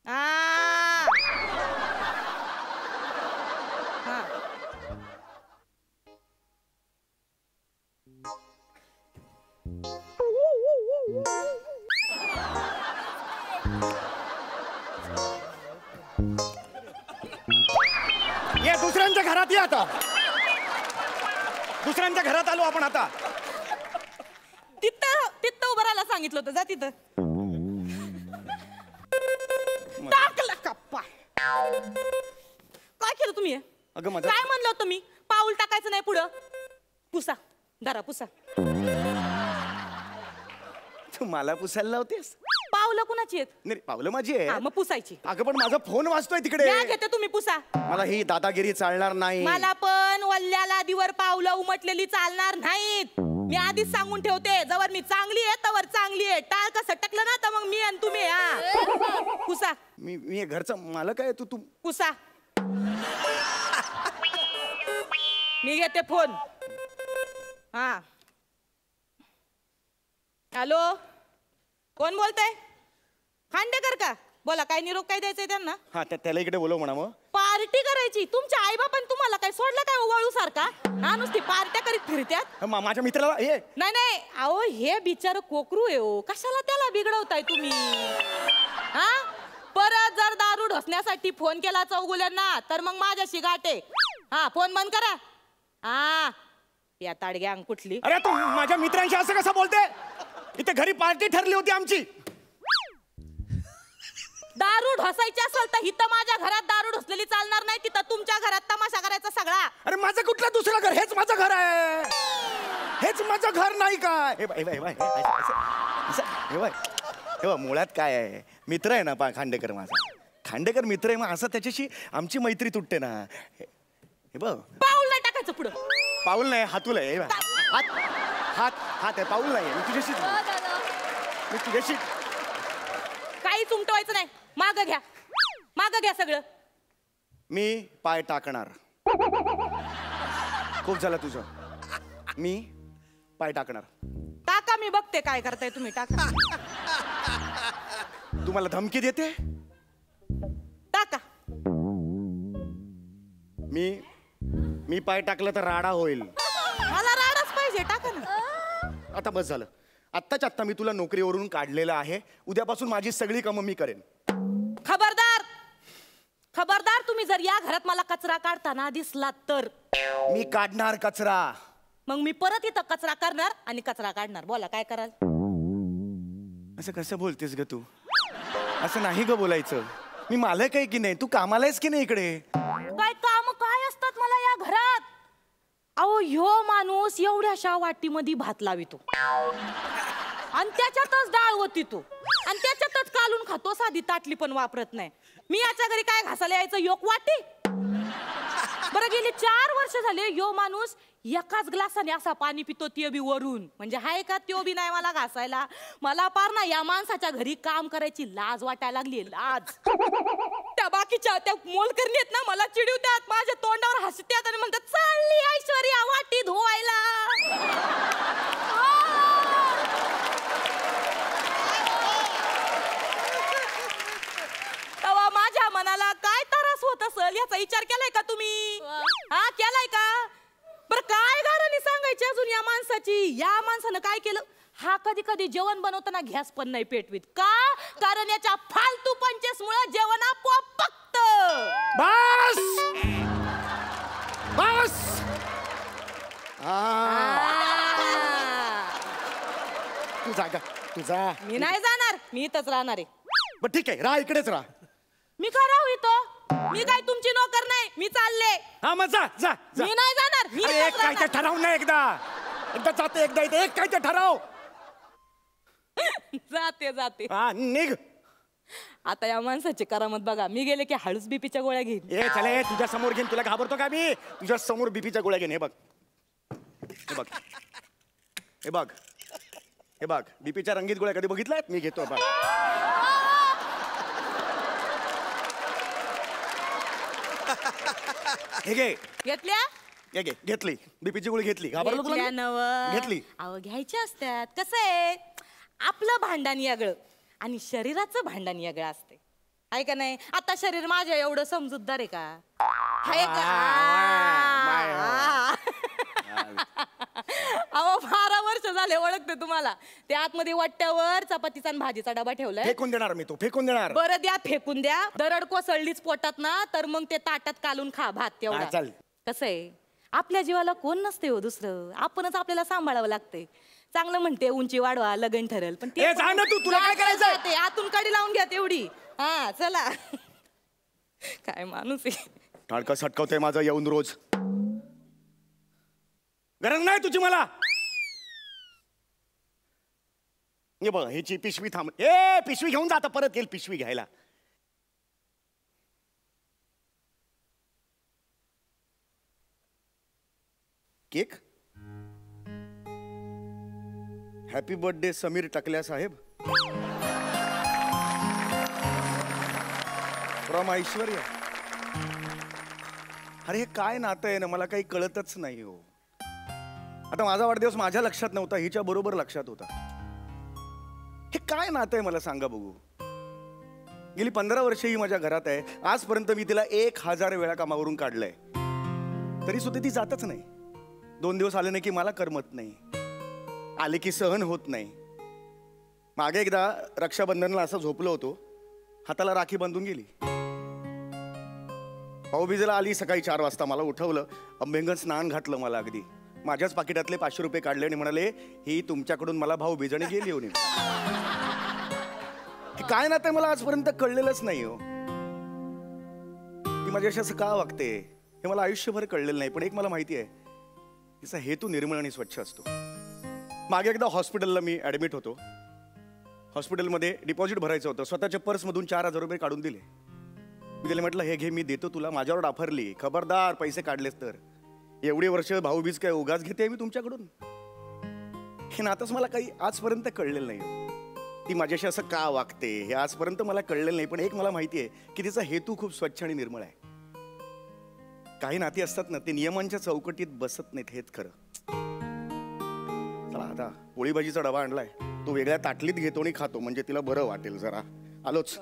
हा ये दुसऱ्यांच्या घरात ये आता. दुसऱ्यांच्या घरात आलो आपण आता. तिथं तिथं उभं राहायला सांगितलं होतं. जा तिथं. टाकलं कप्पा. काय केलं तुम्ही? अगं माझं काय म्हणलं होतं मी? पाऊल टाकायचं नाही पुढं. पुसा धरा पुसा. तू मला पुसायला लावतेस? पावलं कुणाची आहेत? नाही पावलं माझी आहे. हा, मग पुसायची. अगं पण माझा फोन वाजतोय तिकडे. या घेते तुम्ही पुसा. मला ही दादागिरी चालणार नाही. मला पण वल्ल्या लादीवर पावलं उमटलेली चालणार नाहीत. मी आधीच सांगून ठेवते, जवळ मी चांगली आहे तवर चांगली आहे. टाळ कसं टकलं ना तर मग मी आणि तुम्ही. हा पुसा. मी घरचा मालक आहे. तू पुसा. मी घेते फोन. हा हॅलो कोण बोलतय? खांडेकर का? बोला काय निरोप काय द्यायचंय त्यांना? हा त्याला इकडे बोलव म्हणा. मग पार्टी करायची. तुमच्या आई बापान तुम्हाला काय सोडलं काय उवाळू सारखा? हा नुसती पार्ट्या करीत फिरत्यात. माझ्या मित्राला हे नाही नाही अहो हे बिचार कोकरू आहे हो. कशाला त्याला बिघडवताय तुम्ही? हा परत जर दारू ढोसण्यासाठी फोन केला चौगुल्यांना तर मग माझ्याशी गाठे. हा फोन बंद करा. हा या ताडग्या कुठली? अरे तू माझ्या मित्रांशी असं कसं बोलते? इथे घरी पार्टी ठरली होती आमची. दारू ढोसायची असेल तर इथं माझ्या घरात दारू ढोसलेली चालणार नाही. तिथं तुमच्या घरात तमाशा करायचा सगळा. अरे माझं कुठलं दुसरं घर? हेच माझं घर आहे. हेच माझं घर नाही काय? हे बघ मुळात काय आहे, मित्र आहे ना खांडेकर माझा. खांडेकर मित्र आहे, मग असं त्याच्याशी आमची मैत्री तुटते ना. हे बघ पाऊल नाही टाकायचं पुढं. पाऊल नाही हातूल आहे. हात हात हात आहे, पाऊल नाही. मी तुझ्याशी काहीच उमटवायचं नाही. माग घ्या माग घ्या सगळं. मी पाय टाकणार. खूप झालं तुझं. मी पाय टाकणार. टाका मी बघते काय करताय तुम्ही. टाका. तू मला धमकी देते? टाका. मी पाय टाकलं तर राडा होईल. मला राडाच पाहिजे. टाका ना. आता बस झालं. आत्ताच्या आत्ता मी तुला नोकरीवरून काढलेलं आहे. उद्यापासून माझी सगळी कामं मी करेन. खबरदार खबरदार तुम्ही जर या घरात मला कचरा काढताना दिसला तर मी काढणार कचरा. मग मी परत इथं कचरा करणार आणि कचरा काढणार. बोला काय कराल? असं कसं बोलतेस ग तू? असं नाही ग बोलायचं. मी मालक आहे की नाही? तू कामाला आहेस की नाही इकडे? काय काम काय असतात मला या घरात? अहो ह्यो माणूस एवढ्याशा वाटीमध्ये भात लावितो आणि त्याच्यातच डाळ होती तो आणि त्याच्यातच कालून खातो, साधी ताटली पण वापरत नाही. मी याच्या घरी काय घासायला यायचं योग वाटे. बरं गेली 4 वर्ष झाले यो माणूस एकाच ग्लासाने असा पाणी पितो, ते बी वरून. म्हणजे हाय का त्यो बी नाही मला घासायला. मला पार ना या माणसाच्या घरी काम करायची लाज वाटायला लागली, लाज. त्या बाकीच्या त्या मोलकरणी आहेत ना, मला चिडवतात, माझ्या तोंडावर हसतात आणि म्हणतात चालली ऐश्वर्या वाटी धुवायला. तेव्हा माझ्या मनाला काय त्रास होत असेल याचा विचार केलाय का तुम्ही? हा केलाय का? बरं काय गाराने सांगायची अजून या माणसाची? या माणसानं काय केलं? हा कधी कधी जेवण बनवताना गॅस पण नाही पेटवीत. का? कारण याच्या फालतू पंचेसमुळे जेवण आपोआप पकत. बस बस. तू जागा तुझा. मी नाही जाणार, मी इथंच राहणार आहे. बर ठीक आहे, राहा इकडेच राहा. मी का राहू इथं? मी काय तुमची नोकर नाही, मी चालले. हा मग जा जा जा. मी नाही जाणार, मी अरे, इथंच एक काय ते राहणार. ठराव नाही, एकदा जाते, एकदा येते, एक काय ते ठराव. जाते जाते. हा निघ. आता या माणसाची करामत बघा. मी गेले की हळूच बीपीच्या गोळ्या घेईन. ए चले, तुझ्या समोर घेईन. तुला घाबरतो का मी? तुझ्या समोर बीपीच्या गोळ्या घेईन. हे बघ, हे बघ, हे बघ, हे बघ. बीपीच्या रंगीत गोळ्या कधी बघितल्यात? मी घेतो बघ. हे घे. घेतल्या? हे घे, घेतली. बीपीची गोळी घेतली. घाबरलो तुला घेतल्या मी? नवं. घेतली. अहो घ्यायच्या असतात. कसं आहे, आपलं भांडण वेगळं आणि शरीराचं भांडण वेगळं असते, आहे का नाही? आता शरीर माझ्या एवढं समजूतदार आहे का? आहे का? अहो 12 वर्ष झाले ओळखते तुम्हाला. ते आतमध्ये वाट्यावर चपातीचा आणि भाजीचा डबा ठेवलाय. फेकून देणार मी, तू फेकून देणार. बरं द्या, फेकून द्या. दरड कोसळलीच पोटात ना, तर मग ते ताटात कालून खा भात हा, तेवढा. चल. कसं आहे, आपल्या जीवाला कोण नसते हो दुसरं. आपणच आपल्याला सांभाळावं लागते. चांगलं म्हणते उंची वाढवा, लगन ठरेल, पण ए, जा ना तू, तुला काय करायचंय? ते आतून काडी लावून घ्या तेवढी. हा चला. काय माणूस आहे. टाळकं सटकवतंय माझं येऊन रोज. गरज नाही तुझी मला. हे बघ, ह्याची पिशवी थांब. ए पिशवी घेऊन जा आता, परत येईल पिशवी घ्यायला. केक. हॅपी बर्थडे समीर टकल्या साहेब. फ्रॉम ऐश्वर्या. अरे हे काय नातं आहे ना, मला काही कळतच नाही हो. आता माझा वाढदिवस माझ्या लक्षात नव्हता, हिच्या बरोबर लक्षात होता. हे काय नातं आहे मला सांगा बघू. गेली 15 वर्ष ही माझ्या घरात आहे. आजपर्यंत मी तिला 1000 वेळा कामावरून काढलंय, तरी सुद्धा ती जातच नाही. 2 दिवस आले नाही की मला करमत नाही, आले की सहन होत नाही. मागे एकदा रक्षाबंधनला असं झोपलो होतो, हाताला राखी बांधून गेली. भाऊबीजेला आली सकाळी 4 वाजता. मला उठवलं, अभ्यंगन स्नान घातलं मला. अगदी माझ्याच पाकिटातले 500 रुपये काढले आणि म्हणाले, ही तुमच्याकडून मला भाऊबीज आणि गेली येऊन. काय ना ते मला आजपर्यंत कळलेलंच नाही हो. ती माझ्याशी असं का वागते हे मला आयुष्यभर कळलेलं नाही. पण एक मला माहिती आहे, तिचा हेतू निर्मळ आणि स्वच्छ असतो. मागे एकदा हॉस्पिटलला मी ॲडमिट होतो. हॉस्पिटलमध्ये डिपॉझिट भरायचं होतं. स्वतःच्या पर्समधून 4000 रुपये काढून दिले. मी त्याला म्हटलं, हे घे, मी देतो तुला. माझ्यावर डाफरली, खबरदार पैसे काढलेस तर. एवढी वर्ष भाऊबीज काय उगाच घेते मी तुमच्याकडून? हे नातंच मला काही आजपर्यंत कळलेलं नाही. ती माझ्याशी असं का वागते हे आजपर्यंत मला कळलेलं नाही. पण एक मला माहिती आहे की तिचा हेतू खूप स्वच्छ आणि निर्मळ आहे. काही नाती असतात ना, ते नियमांच्या चौकटीत बसत नाहीत, हेच खरं. चला आता पोळी भाजीचा डबा आणलाय, तो वेगळ्या ताटलीत घेतो आणि खातो, म्हणजे तिला बरं वाटेल जरा. आलोच.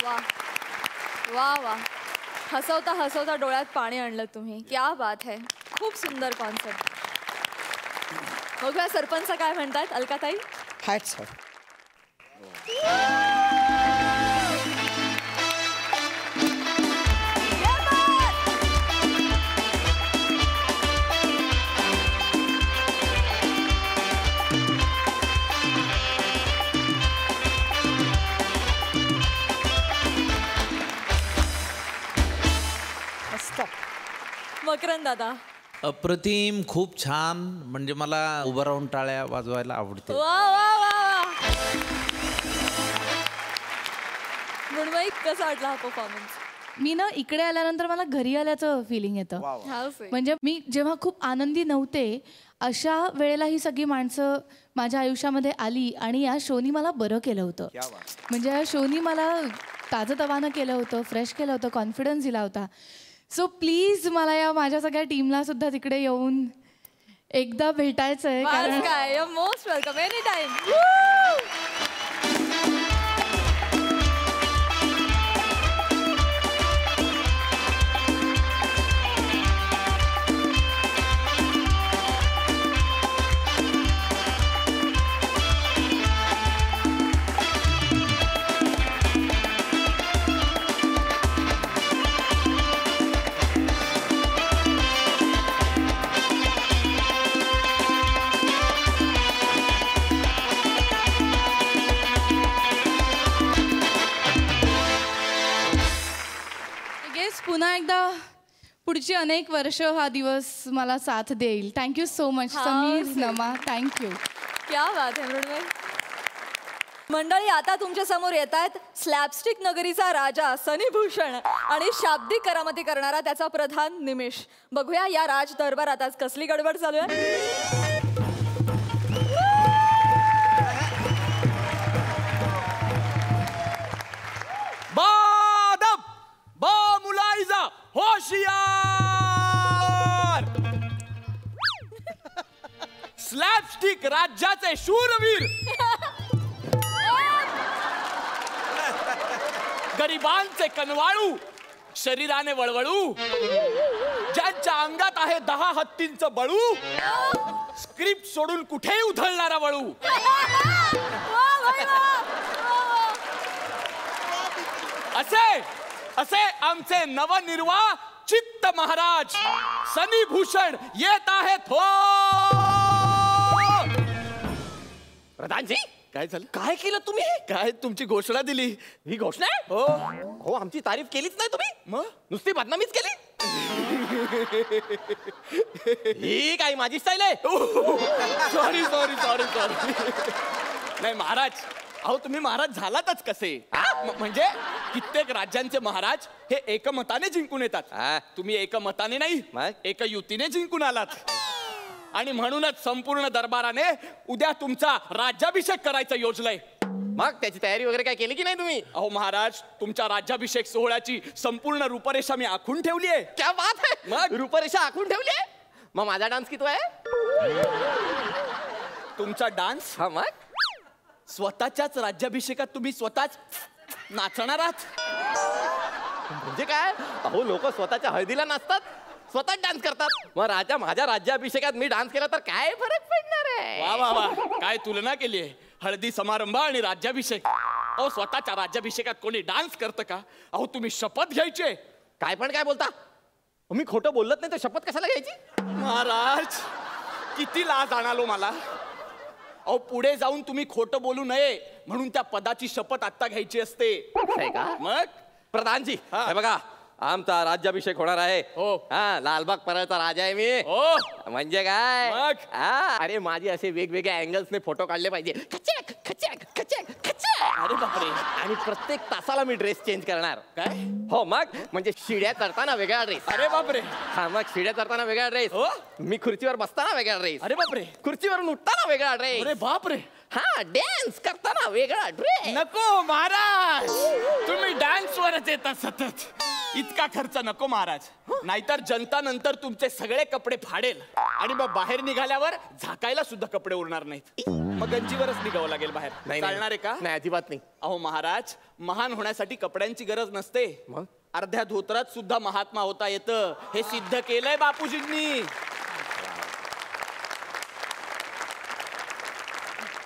वा वा वा. हसवता हसवता डोळ्यात पाणी आणलं तुम्ही. क्या बात है. खूप सुंदर कॉन्सेप्ट. बघूया सरपंच काय म्हणतात. अलकाताई. Hats off. मकरंद दादा. अप्रतिम, खूप छान. म्हणजे मला उभं राहून टाळ्या वाजवायला आवडते. वा वा वा. मृण्मयी, कसा वाटला हा परफॉर्मन्स? मी ना इकडे आल्यानंतर मला घरी आल्याचं फिलिंग येतं. How sweet. म्हणजे मी जेव्हा खूप आनंदी नव्हते अशा वेळेला ही सगळी माणसं माझ्या आयुष्यामध्ये आली आणि या शोनी मला बरं केलं होतं. म्हणजे या शोनी मला ताजंतवानं केलं होतं, फ्रेश केलं होतं, कॉन्फिडन्स दिला होता. सो प्लीज मला या माझ्या सगळ्या टीमला सुद्धा तिकडे येऊन एकदा भेटायचं आहे. कारण काय, you're most welcome anytime. पुन्हा एकदा पुढची अनेक वर्ष हा दिवस मला साथ देईल. थँक्यू सो मच समीर, नमा, थँक्यू. क्या बात आहे मृण्मयी. मंडळी, आता तुमच्या समोर येत आहेत स्लॅपस्टिक नगरीचा राजा सनी भूषण आणि शाब्दिक करामती करणारा त्याचा प्रधान निमिष. बघूया या राज दरबारात आज कसली गडबड चालू आहे. होशियार. स्लॅपस्टिक राज्याचे शूरवीर, गरिबांचे कनवाळू, शरीराने वळवळू, ज्यांच्या अंगात आहे 10 हत्तींचं बळू, स्क्रिप्ट सोडून कुठेही उधळणारा वळू. असे आमचे नवनिर्वाळ चित्त महाराज सनी भूषण येत आहेत. हो प्रधानजी, काय झालं? काय केलं तुम्ही? काय तुमची घोषणा दिली? ही घोषणा आहे? हो हो, आमची तारीफ केलीच नाही तुम्ही, मग नुसती बदनामीच केली. ही काय माझी स्टाईल आहे? Sorry sorry sorry sorry. नाही महाराज, अहो तुम्ही महाराज झालातच कसे? म्हणजे कित्येक राज्यांचे महाराज हे एकमताने जिंकून येतात. तुम्ही एकमताने नाही, एका युतीने जिंकून आलात. आणि म्हणूनच संपूर्ण दरबाराने उद्या तुमचा राज्याभिषेक करायचं योजलंय. मग त्याची तयारी वगैरे काय केली की नाही तुम्ही? अहो महाराज, तुमच्या राज्याभिषेक सोहळ्याची संपूर्ण रूपरेषा मी आखून ठेवली आहे. क्या बात आहे. मग रूपरेषा आखून ठेवली आहे. मग माझा डान्स किती आहे? तुमचा डान्स? हा, मग स्वतःच्याच राज्याभिषेकात तुम्ही स्वतःच नाचणार आहात? म्हणजे काय? अहो लोक स्वतःच्या हळदीला नाचतात, स्वतः डान्स करतात. मग माझ्या राज्याभिषेकात मी डान्स केला तर काय फरक पडणार आहे? वा वा वा, काय तुलना केली आहे. हळदी समारंभ आणि राज्याभिषेक. अहो स्वतःच्या राज्याभिषेकात कोणी डान्स करतं का? अहो तुम्ही शपथ घ्यायची. काय पण काय बोलता? मी खोटं बोलत नाही तर शपथ कशाला घ्यायची? महाराज, किती लाज आणालो मला. अहो पुढे जाऊन तुम्ही खोटं बोलू नये म्हणून त्या पदाची शपथ आता घ्यायची असते. का? मग प्रधानजी, हे बघा, आमचा राज्याभिषेक होणार आहे. हो. हा, लालबाग परळचा राजा आहे मी. हो. म्हणजे काय? मग? हा, अरे माझे असे वेगवेगळ्या अँगल्सने फोटो काढले पाहिजे. खचॅक खचॅक खचॅक खचॅक. अरे बापरे. आणि प्रत्येक तासाला मी ड्रेस चेंज करणार. काय? हो, मग म्हणजे शिड्या चढताना वेगळा ड्रेस. अरे बापरे. हा, मग शिड्या चढताना वेगळा ड्रेस. हो. मी खुर्चीवर बसताना वेगळा ड्रेस. अरे बापरे. खुर्चीवरून उठताना वेगळा ड्रेस. अरे बापरे. हा, डान्स करताना वेगळा ड्रेस. नको महाराज, तुम्ही डान्स वरच येतात सतत. इतका खर्च नको महाराज, नाहीतर जनता नंतर तुमचे सगळे कपडे फाडेल आणि मग बाहेर निघाल्यावर झाकायला सुद्धा कपडे उरणार नाहीत. मग गंजीवरच निघावं लागेल बाहेर. चालणार आहे का? नाही, अजिबात नाही. अहो महाराज, महान होण्यासाठी कपड्यांची गरज नसते. मग अर्ध्या धोत्रात सुद्धा महात्मा होता येतं. हे सिद्ध केलंय बापूजींनी.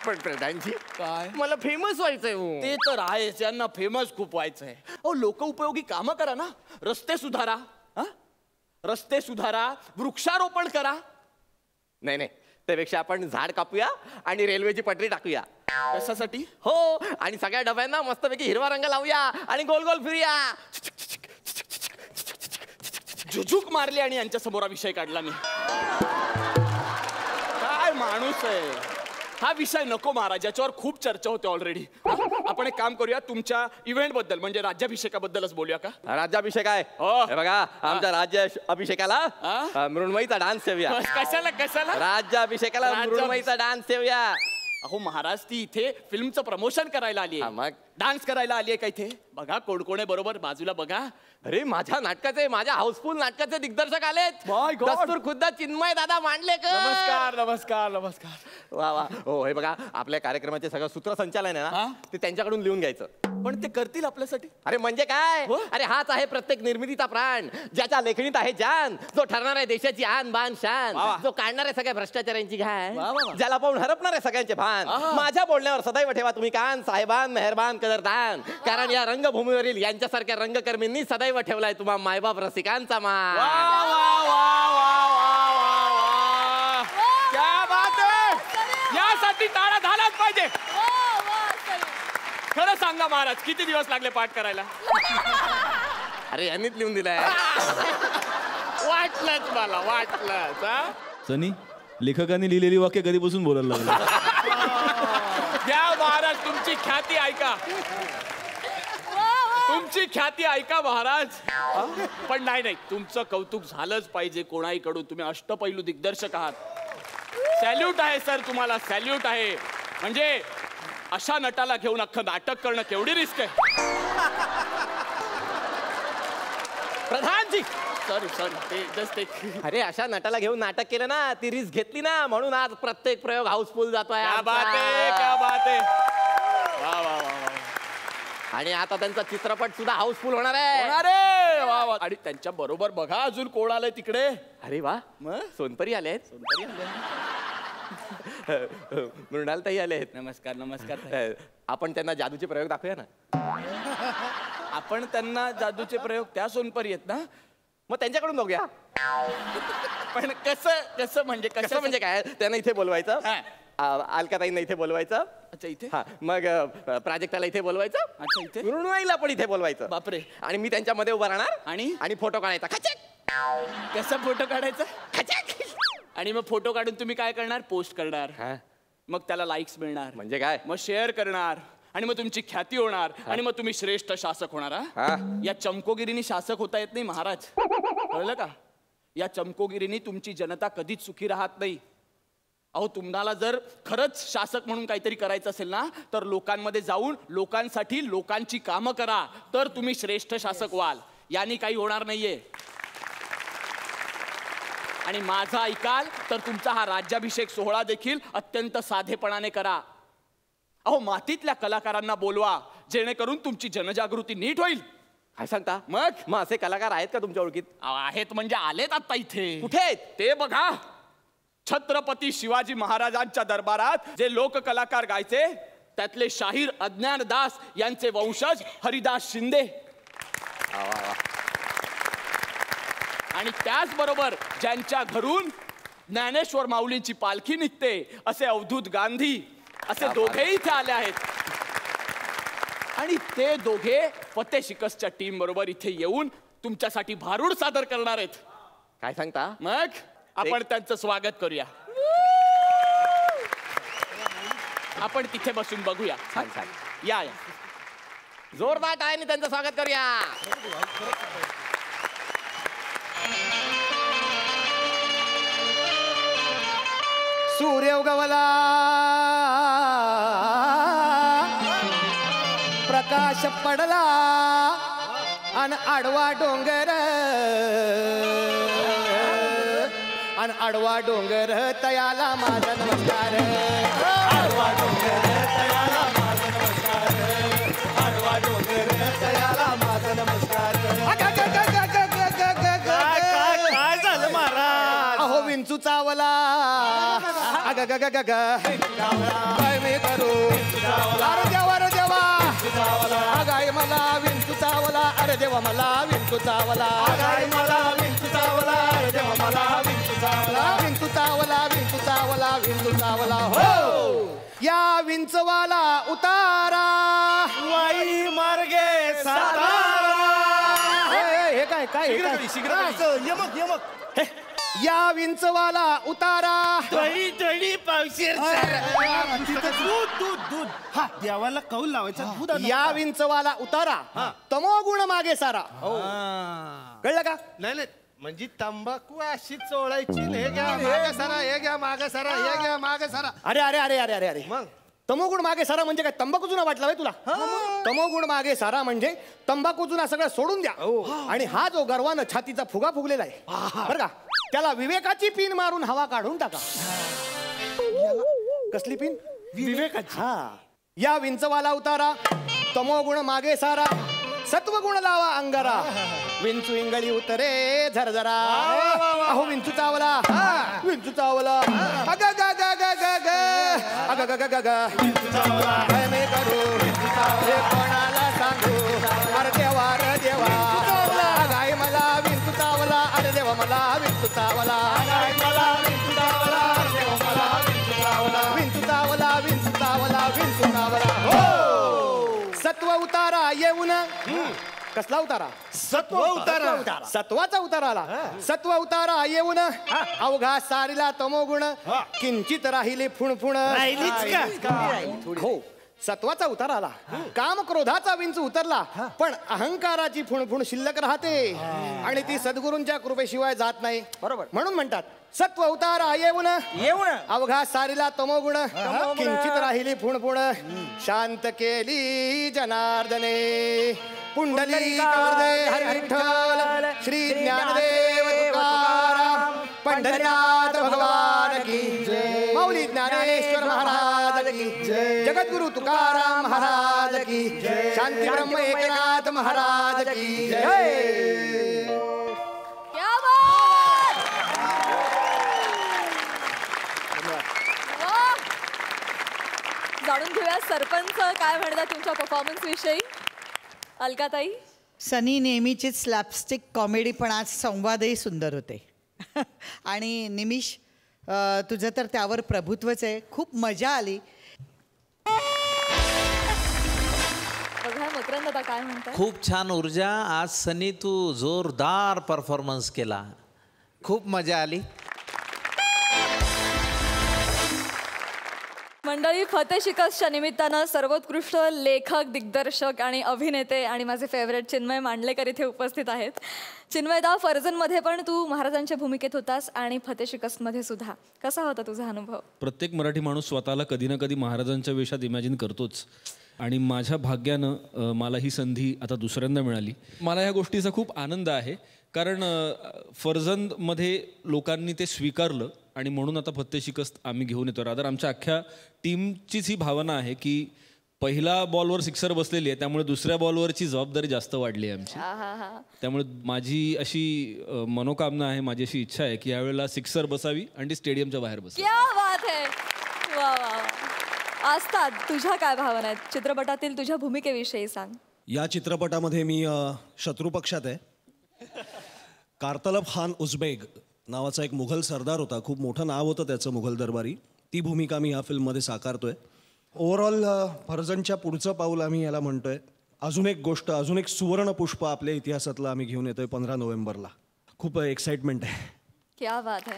पण प्रधानजी, काय? मला फेमस व्हायचंय. ते तर आहे, त्यांना फेमस खूप व्हायचंय. अहो लोक उपयोगी कामं करा ना. रस्ते सुधारा, रस्ते सुधारा, वृक्षारोपण करा. नाही नाही, त्यापेक्षा आपण झाड कापूया आणि रेल्वेची पटरी टाकूया. कशासाठी? हो, आणि सगळ्या डब्यांना मस्तपैकी हिरवा रंग लावूया आणि गोल गोल फिरूया. झुझुक मारली आणि यांच्या समोर हा विषय काढला मी. काय माणूस आहे हा. विषय नको महाराज, याच्यावर खूप चर्चा होते ऑलरेडी. आपण एक काम करूया, तुमच्या इव्हेंट बद्दल म्हणजे राज्याभिषेकाबद्दलच बोलूया का? राज्याभिषेक आहे. हे बघा आमच्या राज्य अभिषेकाला मृण्मयीचा डान्स ठेवूया. कशाला कशाला? राज्याभिषेकाला मृण्मयीचा डान्स ठेवूया. अहो महाराज, ती इथे फिल्मचं प्रमोशन करायला आली आहे, मग डान्स करायला आली आहे का इथे? बघा कोण कोण आहे बरोबर बाजूला बघा. अरे माझ्या नाटकाचे, माझ्या हाऊसफुल नाटकाचे दिग्दर्शक आलेत. दस्तूर खुद्द चिन्मय दादा मांडलेकर. नमस्कार नमस्कार नमस्कार. वा वा. हो हे बघा आपल्या कार्यक्रमाचे सगळं सूत्रसंचालन आहे ना ते त्यांच्याकडून लिहून घ्यायचं. पण ते करतील आपल्यासाठी. अरे म्हणजे काय? अरे हाच आहे प्रत्येक निर्मितीचा प्राण, ज्याच्या लेखणीत आहे जान, जो ठरणार आहे देशाची आन बान शान, जो काढणार आहे सगळ्या भ्रष्टाचारांची घाण, ज्याला पाहून हरपणार आहे सगळ्यांचे भान. माझ्या बोलण्यावर सदैव ठेवा तुम्ही कान, साहेबान मेहरबान कदरदान, कारण या रंगभूमीवरील यांच्यासारख्या रंगकर्मींनी सदैव ठेवलाय तुम्हा मायबाप रसिकांचा मान. क्या बात आहे. यासाठी टाळा झालाच पाहिजे. खरं सांगा महाराज, किती दिवस लागले पाठ करायला? अरे यांनीच लिहून दिलाय. वाटलंच मला, वाटलंच. सनी, लेखकांनी लिहिलेली वाक्य कधीपासून बोलायला लागलं? द्या महाराज तुमची ख्याती ऐका, तुमची ख्याती ऐका महाराज. पण नाही, तुमचं कौतुक झालंच पाहिजे कोणाहीकडून. तुम्ही अष्टपैलू दिग्दर्शक आहात. सॅल्यूट आहे सर तुम्हाला, सॅल्यूट आहे. म्हणजे अशा नटाला घेऊन अख्खं नाटक करणं केवढी रिस्क आहे. प्रधानजी सॉरी ते जस्ट एक. अरे अशा नटाला घेऊन नाटक केलं ना, ती रिस्क घेतली ना, म्हणून आज प्रत्येक प्रयोग हाऊसफुल जातोय. क्या बात आहे, क्या बात आहे. वा वा वा. आणि आता त्यांचा चित्रपट सुद्धा हाऊसफुल होणार आहे. अरे वा वा. आणि त्यांच्या बरोबर बघा अजून कोण आलंय तिकडे. अरे वा, सोनपरी आलेत. मृणालताई आलेत. नमस्कार नमस्कार. आपण त्यांना जादूचे प्रयोग दाखवूया ना. आपण त्यांना जादूचे प्रयोग, त्या सोनपरी आहेत ना, मग त्यांच्याकडून बघूया. पण कसं म्हणजे कसं म्हणजे काय? त्यांना इथे बोलवायचं, अलकाताईंना इथे बोलवायचं. अच्छा इथे. हा मग प्राजक्ताला इथे बोलवायचं. अच्छा इथे. मृण्मयीला पण इथे बोलवायचं. बापरे. आणि मी त्यांच्यामध्ये उभा राहणार आणि फोटो काढायचा. खचक. कसा फोटो काढायचा? खचक. आणि मग फोटो काढून तुम्ही काय करणार? पोस्ट करणार. मग त्याला लाईक्स मिळणार. म्हणजे काय? मग शेअर करणार आणि मग तुमची ख्याती होणार आणि मग तुम्ही श्रेष्ठ शासक होणार. या चमकोगिरीनी शासक होता येत नाही महाराज, कळलं का? या चमकोगिरीनी तुमची जनता कधीच सुखी राहत नाही. अहो तुम्हाला जर खरंच शासक म्हणून काहीतरी करायचं असेल ना, तर लोकांमध्ये जाऊन लोकांसाठी लोकांची कामं करा, तर तुम्ही श्रेष्ठ शासक व्हाल. यांनी काही होणार नाहीये. आणि माझा ऐकाल तर तुमचा हा राज्याभिषेक सोहळा देखील अत्यंत साधेपणाने करा. अहो मातीतल्या कलाकारांना बोलवा, जेणेकरून तुमची जनजागृती नीट होईल. काय सांगता? मग असे कलाकार आहेत का तुमच्या ओळखीत? आहेत म्हणजे आलेत आता इथे. कुठे आहेत ते बघा. छत्रपती शिवाजी महाराजांच्या दरबारात जे लोक कलाकार गायचे, त्यातले शाहीर अज्ञानदास यांचे वंशज हरिदास शिंदे. आणि त्याचबरोबर ज्यांच्या घरून ज्ञानेश्वर माऊलींची पालखी निघते, असे अवधूत गांधी, असे दोघेही इथे आले आहेत. आणि ते दोघे फतेह शिकस्तच्या टीम बरोबर इथे येऊन तुमच्यासाठी भारूड सादर करणार आहेत. काय सांगता? मग आपण त्यांचं स्वागत करूया. आपण तिथे बसून बघूया. छान छान. या जोरदार टाळ्यांनी त्यांचं स्वागत करूया. सूर्य उगवला, प्रकाश पडला, अन आडवा डोंगर, अन आडवा डोंगर तयाला माझा नमस्कार. आडवा डोंगर तयाला माझा नमस्कार. आडवा डोंगर तयाला माझा नमस्कार. काय झालं महाराज? अहो विंचू चावला. अग ग ग ग ग काय मी करू? अरे देवा रे देवा, अगाय मला विंचू चावला. अरे देवा मला विंचू चावला. अगाय मला विंचू चावला. अरे देवा मला विंचू चावला. विंचू चावला, विंचू चावला, विंचू चावला. हो या विंचवाला उतारा, वाई मार्गे सातारा. हे काय काय काय हे काय? हा, असं, यमक यमक हे, या विंचवाला उतारा दूध हा देवाला कौल लावायचा दूध आणा. या विंचवाला उतारा तमोगुण मागे सारा. कळलं का? नाही म्हणजे तंबाखू अशी चोळायची. हे घ्या मागे सारा, हे घ्या मागे सारा, हे घ्या मागे सारा. अरे अरे अरे अरे अरे अरे मग तमोगुण मागे सारा म्हणजे काय? तंबाखू जुना वाटला तुला? तमोगुण मागे सारा म्हणजे तंबाखू जुना सगळं सोडून द्या. आणि हा जो गर्वानं छातीचा फुगा फुगलेला आहे बरं का, त्याला विवेकाची पिन मारून हवा काढून टाका. कसली पिन? विवेकाची. हा. या विंचवाला उतारा तमोगुण मागे सारा सत्वगुण लावा अंगारा. विंचू इंगळी उतरे झरझरा. अहो विंचू चावला, विंचू चावला. अग ग ग ग ग ग अग ग ग ग ग काय मी करू हे कोणाला सांगू. अरे देवा रे देवा गाय मला विंचू चावला. अरे देवा मला विंचू चावला. मला विंचू चावला. अरे देवा मला विंचू चावला. विंचू चावला, विंचू चावला, विंचू चावला. हो सत्व उतारा येऊन. कसला उतारा? सत्व उतारा. सत्वाचा उतारा आला. सत्व उतारा येऊन अवघा सारीला तमोगुण किंचित राहिले फुणफुण. हो सत्वाचा उतार आला. काम क्रोधाचा विंच उतरला पण अहंकाराची फुणफुण शिल्लक राहते आणि ती सद्गुरूंच्या कृपेशिवाय जात नाही. बरोबर. म्हणून म्हणतात सत्व उतारा येऊन अवघा सारीला तमोगुण किंचित राहिली फुणफुण. शांत केली जनार्दने पुंडलिक हरी विठ्ठल श्री ज्ञानदेव तुकाराम पंढरीनाथ भगवान की जय. माऊली ज्ञानेश्वर महाराज की जय. जगद्गुरु तुकाराम महाराज की जय. शांती ब्रह्म एकनाथ महाराज की जय. क्या बात! वाह! जाणून घेऊया सरपंच काय म्हणतात तुमच्या परफॉर्मन्स विषयी. अलकाताई. सनी नेहमीचीच स्लॅपस्टिक कॉमेडी पण आज संवादही सुंदर होते. आणि निमिष तुझं तर त्यावर प्रभुत्वच आहे. खूप मजा आली. बघा मकरंद आता काय म्हणतात. खूप छान ऊर्जा. आज सनी तू जोरदार परफॉर्मन्स केला. खूप मजा आली. मंडळी फतेह शिकस्तच्या निमित्तानं सर्वोत्कृष्ट लेखक, दिग्दर्शक आणि अभिनेते आणि माझे फेवरेट चिन्मय मांडलेकर इथे उपस्थित आहेत. चिन्मयदा, फर्जनमध्ये पण तू महाराजांच्या भूमिकेत होतास आणि फतेह शिकस्तमध्ये सुद्धा. कसा होता तुझा अनुभव? प्रत्येक मराठी माणूस स्वतःला कधी ना कधी महाराजांच्या वेशात इमॅजिन करतोच आणि माझ्या भाग्यानं मला ही संधी आता दुसऱ्यांदा मिळाली. मला ह्या गोष्टीचा खूप आनंद आहे कारण फर्जंदमध्ये लोकांनी ते स्वीकारलं आणि म्हणून आता फतेह शिकस्त आम्ही घेऊन येतो. रादर आमच्या अख्ख्या टीमचीच ही भावना आहे की पहिला बॉलवर सिक्सर बसलेली आहे त्यामुळे दुसऱ्या बॉलवरची जबाबदारी जास्त वाढली आहे आमची. त्यामुळे माझी अशी मनोकामना आहे, माझी अशी इच्छा आहे की यावेळेला सिक्सर बसावी आणि ती स्टेडियमच्या बाहेर बसावी. क्या बात है. वा वा. आस्था, तुझ्या काय भावना आहेत चित्रपटातील तुझ्या भूमिकेविषयी सांग. या चित्रपटामध्ये मी शत्रू पक्षात आहे. कारतलब खान उझबेग नावाचा एक मुघल सरदार होता. खूप मोठं नाव होतं त्याचं मुघल दरबारी. ती भूमिका मी ह्या फिल्ममध्ये साकारतोय. ओव्हरऑल फर्जनच्या पुढचं पाऊल आम्ही याला म्हणतोय. अजून एक गोष्ट, अजून एक सुवर्ण पुष्प आपल्या इतिहासातलं आम्ही घेऊन येतोय 15 नोव्हेंबरला. खूप एक्साइटमेंट आहे. क्या बात है.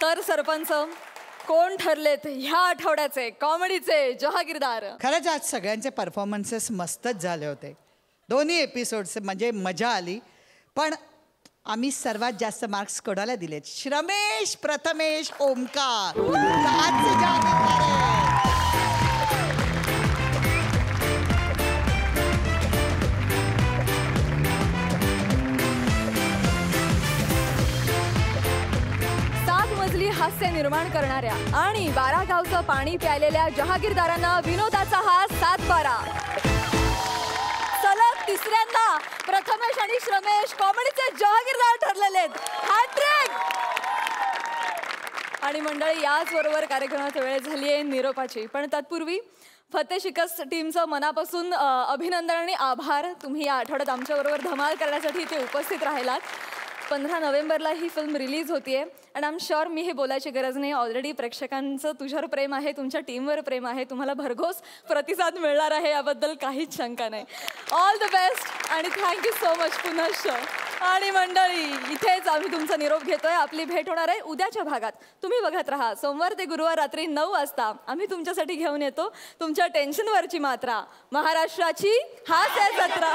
तर सरपंच कोण ठरलेत ह्या आठवड्याचे कॉमेडीचे जहागीरदार? खरंच आज सगळ्यांचे परफॉर्मन्सेस मस्तच झाले होते. दोन्ही एपिसोड्स म्हणजे मजा आली. पण आम्ही सर्वात जास्त मार्क्स कोणाला दिलेत? श्रमेश, प्रथमेश, ओमकार. आजचे जहागीरदार आहेत. हास्य निर्माण करणाऱ्या आणि 12 गावचं पाणी प्यायलेल्या जहागीरदारांना विनोदाचा हा 7-12. सलग तिसऱ्यांदा प्रथमेश आणि श्रमेश कॉमेडीचे जहागीरदार ठरलेले आहेत. हॅट्रिक. आणि मंडळी याच बरोबर कार्यक्रमाची वेळ झाली आहे निरोपाची. पण तत्पूर्वी फतेह शिकस्त टीमचं मनापासून अभिनंदन आणि आभार. तुम्ही या आठवड्यात आमच्याबरोबर धमाल करण्यासाठी इथे उपस्थित राहिलात. 15 नोव्हेंबरला ही फिल्म रिलीज होतीये अँड आय एम शुअर मी हे बोलायची गरज नाही, ऑलरेडी प्रेक्षकांचं तुझ्यावर प्रेम आहे, तुमच्या टीमवर प्रेम आहे, तुम्हाला भरघोस प्रतिसाद मिळणार आहे याबद्दल काहीच शंका नाही. ऑल द बेस्ट आणि थँक्यू सो मच पुनश्च. आणि मंडळी इथेच आम्ही तुमचा निरोप घेतोय. आपली भेट होणार आहे उद्याच्या भागात. तुम्ही बघत राहा सोमवार ते गुरुवार रात्री 9 वाजता आम्ही तुमच्यासाठी घेऊन येतो तुमच्या टेन्शनवरची मात्रा, महाराष्ट्राची हास्य जत्रा.